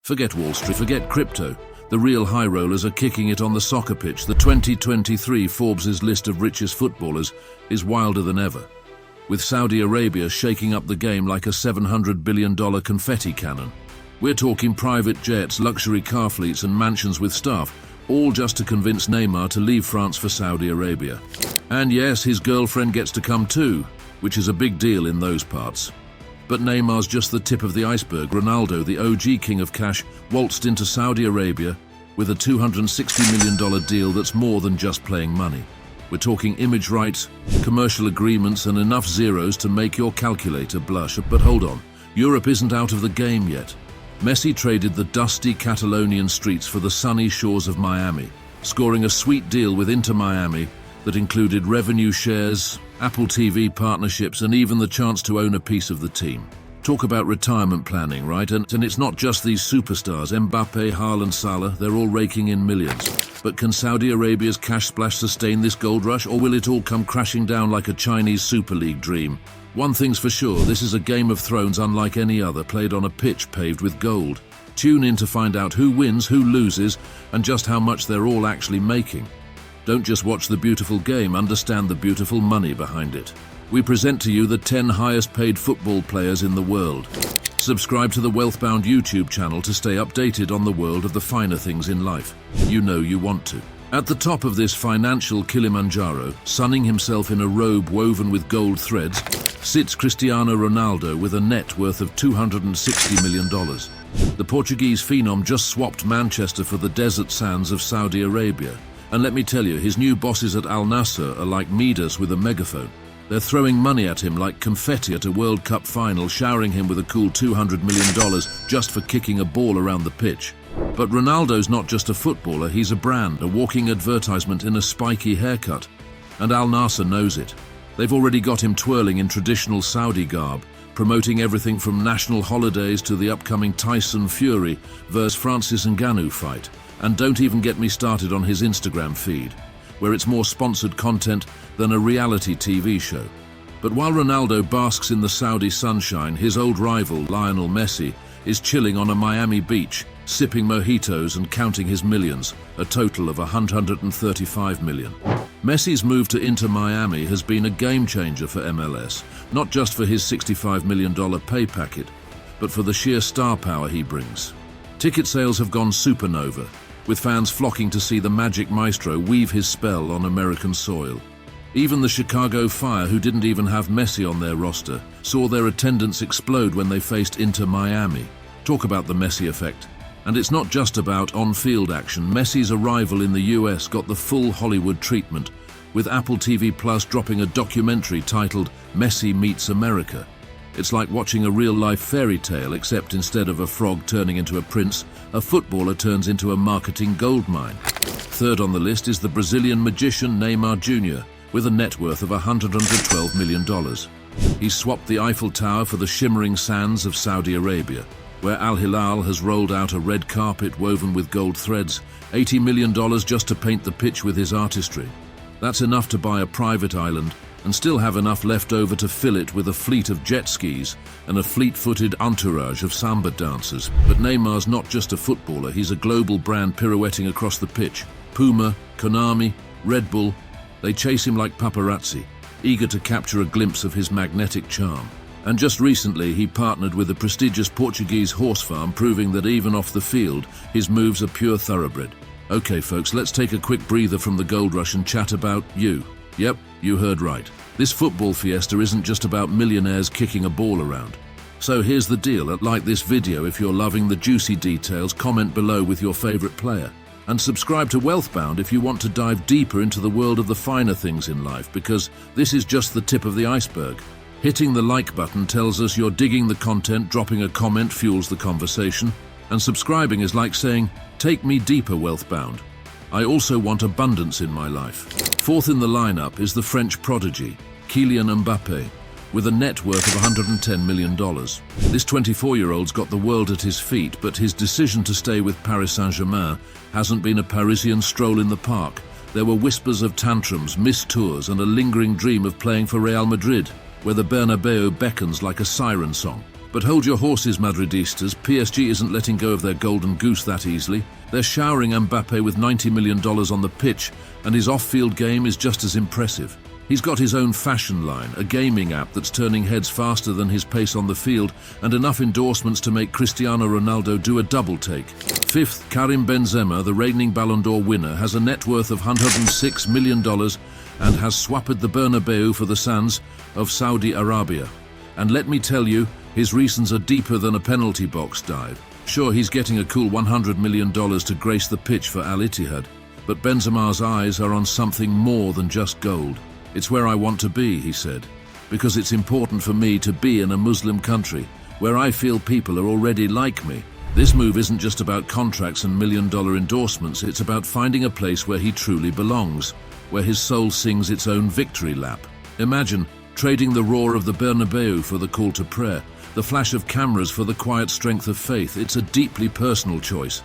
Forget Wall Street, forget crypto. The real high rollers are kicking it on the soccer pitch. The 2023 Forbes' list of richest footballers is wilder than ever, with Saudi Arabia shaking up the game like a $700 billion confetti cannon. We're talking private jets, luxury car fleets and mansions with staff, all just to convince Neymar to leave France for Saudi Arabia. And yes, his girlfriend gets to come too, which is a big deal in those parts. But Neymar's just the tip of the iceberg. Ronaldo, the OG king of cash, waltzed into Saudi Arabia with a $260 million deal that's more than just playing money. We're talking image rights, commercial agreements, and enough zeros to make your calculator blush. But hold on, Europe isn't out of the game yet. Messi traded the dusty Catalonian streets for the sunny shores of Miami, scoring a sweet deal with Inter Miami that included revenue shares, Apple TV partnerships, and even the chance to own a piece of the team. Talk about retirement planning, right? And it's not just these superstars, Mbappe, Haaland, Salah, they're all raking in millions. But can Saudi Arabia's cash splash sustain this gold rush, or will it all come crashing down like a Chinese Super League dream? One thing's for sure, this is a Game of Thrones unlike any other, played on a pitch paved with gold. Tune in to find out who wins, who loses, and just how much they're all actually making. Don't just watch the beautiful game, understand the beautiful money behind it. We present to you the 10 highest paid football players in the world. Subscribe to the Wealthbound YouTube channel to stay updated on the world of the finer things in life. You know you want to. At the top of this financial Kilimanjaro, sunning himself in a robe woven with gold threads, sits Cristiano Ronaldo with a net worth of $260 million. The Portuguese phenom just swapped Manchester for the desert sands of Saudi Arabia. And let me tell you, his new bosses at Al Nassr are like Midas with a megaphone. They're throwing money at him like confetti at a World Cup final, showering him with a cool $200 million just for kicking a ball around the pitch. But Ronaldo's not just a footballer, he's a brand, a walking advertisement in a spiky haircut. And Al Nassr knows it. They've already got him twirling in traditional Saudi garb, promoting everything from national holidays to the upcoming Tyson Fury vs Francis Ngannou fight. And don't even get me started on his Instagram feed, where it's more sponsored content than a reality TV show. But while Ronaldo basks in the Saudi sunshine, his old rival, Lionel Messi, is chilling on a Miami beach, sipping mojitos and counting his millions, a total of 135 million. Messi's move to Inter Miami has been a game changer for MLS, not just for his $65 million pay packet, but for the sheer star power he brings. Ticket sales have gone supernova, with fans flocking to see the magic maestro weave his spell on American soil. Even the Chicago Fire, who didn't even have Messi on their roster, saw their attendance explode when they faced Inter Miami. Talk about the Messi effect. And it's not just about on-field action. Messi's arrival in the US got the full Hollywood treatment, with Apple TV Plus dropping a documentary titled Messi Meets America. It's like watching a real-life fairy tale, except instead of a frog turning into a prince, a footballer turns into a marketing goldmine. Third on the list is the Brazilian magician Neymar Jr, with a net worth of $112 million. He's swapped the Eiffel Tower for the shimmering sands of Saudi Arabia, where Al Hilal has rolled out a red carpet woven with gold threads, $80 million just to paint the pitch with his artistry. That's enough to buy a private island, and still have enough left over to fill it with a fleet of jet skis and a fleet-footed entourage of Samba dancers. But Neymar's not just a footballer, he's a global brand pirouetting across the pitch. Puma, Konami, Red Bull, they chase him like paparazzi, eager to capture a glimpse of his magnetic charm. And just recently, he partnered with a prestigious Portuguese horse farm, proving that even off the field, his moves are pure thoroughbred. Okay folks, let's take a quick breather from the gold rush and chat about you. Yep, you heard right. This football fiesta isn't just about millionaires kicking a ball around. So here's the deal, like this video if you're loving the juicy details, comment below with your favorite player. And subscribe to Wealthbound if you want to dive deeper into the world of the finer things in life, because this is just the tip of the iceberg. Hitting the like button tells us you're digging the content, dropping a comment fuels the conversation, and subscribing is like saying, take me deeper, Wealthbound. I also want abundance in my life. Fourth in the lineup is the French prodigy, Kylian Mbappe, with a net worth of $110 million. This 24-year-old's got the world at his feet, but his decision to stay with Paris Saint-Germain hasn't been a Parisian stroll in the park. There were whispers of tantrums, missed tours, and a lingering dream of playing for Real Madrid, where the Bernabeu beckons like a siren song. But hold your horses, Madridistas. PSG isn't letting go of their golden goose that easily. They're showering Mbappe with $90 million on the pitch, and his off-field game is just as impressive. He's got his own fashion line, a gaming app that's turning heads faster than his pace on the field, and enough endorsements to make Cristiano Ronaldo do a double take. Fifth, Karim Benzema, the reigning Ballon d'Or winner, has a net worth of $106 million and has swapped the Bernabeu for the sands of Saudi Arabia. And let me tell you, his reasons are deeper than a penalty box dive. Sure, he's getting a cool $100 million to grace the pitch for Al Ittihad, but Benzema's eyes are on something more than just gold. It's where I want to be, he said, because it's important for me to be in a Muslim country where I feel people are already like me. This move isn't just about contracts and million-dollar endorsements, it's about finding a place where he truly belongs, where his soul sings its own victory lap. Imagine trading the roar of the Bernabeu for the call to prayer, the flash of cameras for the quiet strength of faith. It's a deeply personal choice,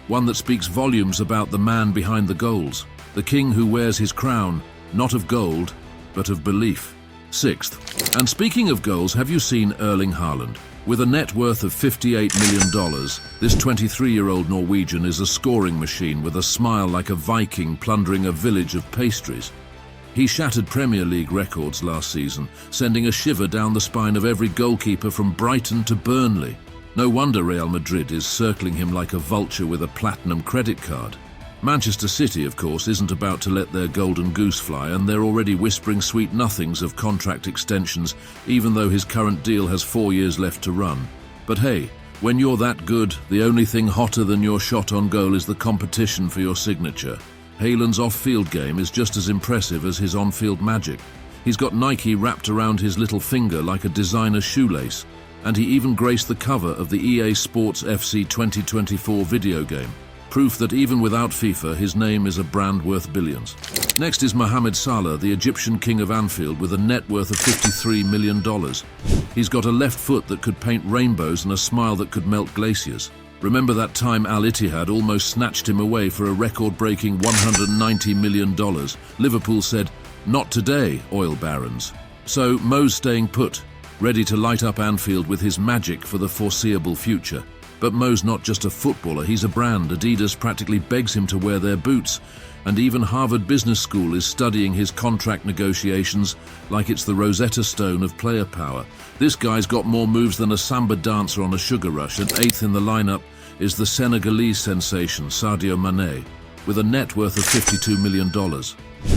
one that speaks volumes about the man behind the goals, the king who wears his crown, not of gold, but of belief. Sixth, and speaking of goals, have you seen Erling Haaland? With a net worth of $58 million, this 23-year-old Norwegian is a scoring machine with a smile like a Viking plundering a village of pastries. He shattered Premier League records last season, sending a shiver down the spine of every goalkeeper from Brighton to Burnley. No wonder Real Madrid is circling him like a vulture with a platinum credit card. Manchester City, of course, isn't about to let their golden goose fly, and they're already whispering sweet nothings of contract extensions, even though his current deal has 4 years left to run. But hey, when you're that good, the only thing hotter than your shot on goal is the competition for your signature. Haaland's off-field game is just as impressive as his on-field magic. He's got Nike wrapped around his little finger like a designer shoelace, and he even graced the cover of the EA Sports FC 2024 video game. Proof that even without FIFA, his name is a brand worth billions. Next is Mohamed Salah, the Egyptian king of Anfield, with a net worth of $53 million. He's got a left foot that could paint rainbows and a smile that could melt glaciers. Remember that time Al Ittihad almost snatched him away for a record-breaking $190 million? Liverpool said, "Not today, oil barons." So Mo's staying put, ready to light up Anfield with his magic for the foreseeable future. But Mo's not just a footballer, he's a brand. Adidas practically begs him to wear their boots, and even Harvard Business School is studying his contract negotiations like it's the Rosetta Stone of player power. This guy's got more moves than a Samba dancer on a sugar rush, and eighth in the lineup is the Senegalese sensation Sadio Mane, with a net worth of $52 million.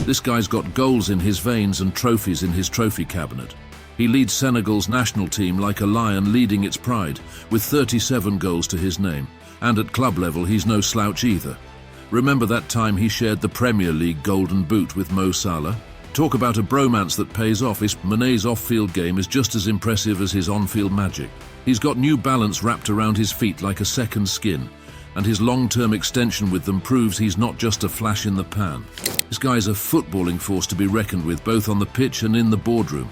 This guy's got goals in his veins and trophies in his trophy cabinet. He leads Senegal's national team like a lion leading its pride, with 37 goals to his name. And at club level, he's no slouch either. Remember that time he shared the Premier League golden boot with Mo Salah? Talk about a bromance that pays off. Mane's off-field game is just as impressive as his on-field magic. He's got New Balance wrapped around his feet like a second skin, and his long-term extension with them proves he's not just a flash in the pan. This guy's a footballing force to be reckoned with, both on the pitch and in the boardroom.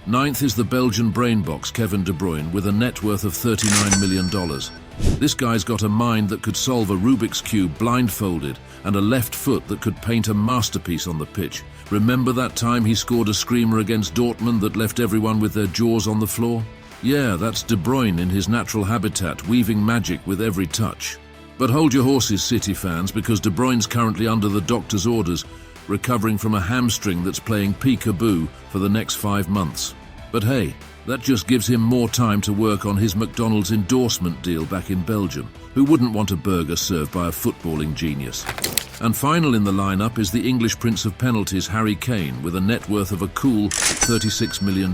Ninth is the Belgian brain box Kevin De Bruyne, with a net worth of $39 million. This guy's got a mind that could solve a Rubik's Cube blindfolded and a left foot that could paint a masterpiece on the pitch. Remember that time he scored a screamer against Dortmund that left everyone with their jaws on the floor? Yeah, that's De Bruyne in his natural habitat, weaving magic with every touch. But hold your horses, City fans, because De Bruyne's currently under the doctor's orders, recovering from a hamstring that's playing peekaboo for the next 5 months. But hey, that just gives him more time to work on his McDonald's endorsement deal back in Belgium. Who wouldn't want a burger served by a footballing genius? And final in the lineup is the English Prince of Penalties, Harry Kane, with a net worth of a cool $36 million.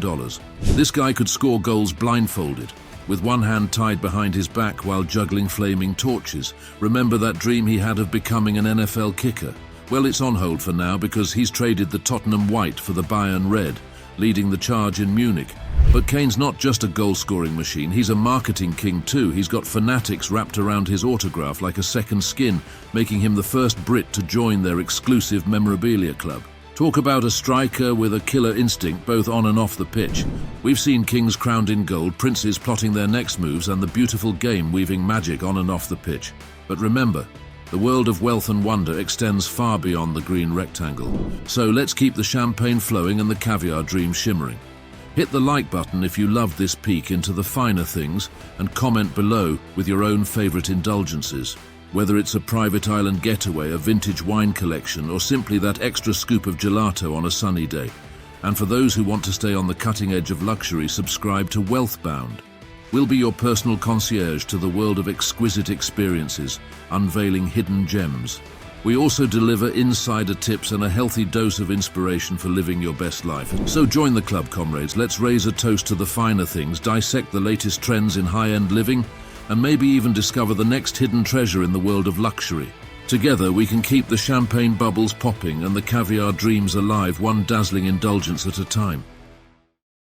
This guy could score goals blindfolded, with one hand tied behind his back while juggling flaming torches. Remember that dream he had of becoming an NFL kicker? Well, it's on hold for now because he's traded the Tottenham white for the Bayern red, leading the charge in Munich. But Kane's not just a goal-scoring machine, he's a marketing king too. He's got fanatics wrapped around his autograph like a second skin, making him the first Brit to join their exclusive memorabilia club. Talk about a striker with a killer instinct both on and off the pitch. We've seen kings crowned in gold, princes plotting their next moves, and the beautiful game weaving magic on and off the pitch. But remember, the world of wealth and wonder extends far beyond the green rectangle. So let's keep the champagne flowing and the caviar dream shimmering. Hit the like button if you love this peek into the finer things, and comment below with your own favorite indulgences. Whether it's a private island getaway, a vintage wine collection, or simply that extra scoop of gelato on a sunny day. And for those who want to stay on the cutting edge of luxury, subscribe to Wealthbound. We'll be your personal concierge to the world of exquisite experiences, unveiling hidden gems. We also deliver insider tips and a healthy dose of inspiration for living your best life. So join the club, comrades. Let's raise a toast to the finer things, dissect the latest trends in high-end living, and maybe even discover the next hidden treasure in the world of luxury. Together, we can keep the champagne bubbles popping and the caviar dreams alive, one dazzling indulgence at a time.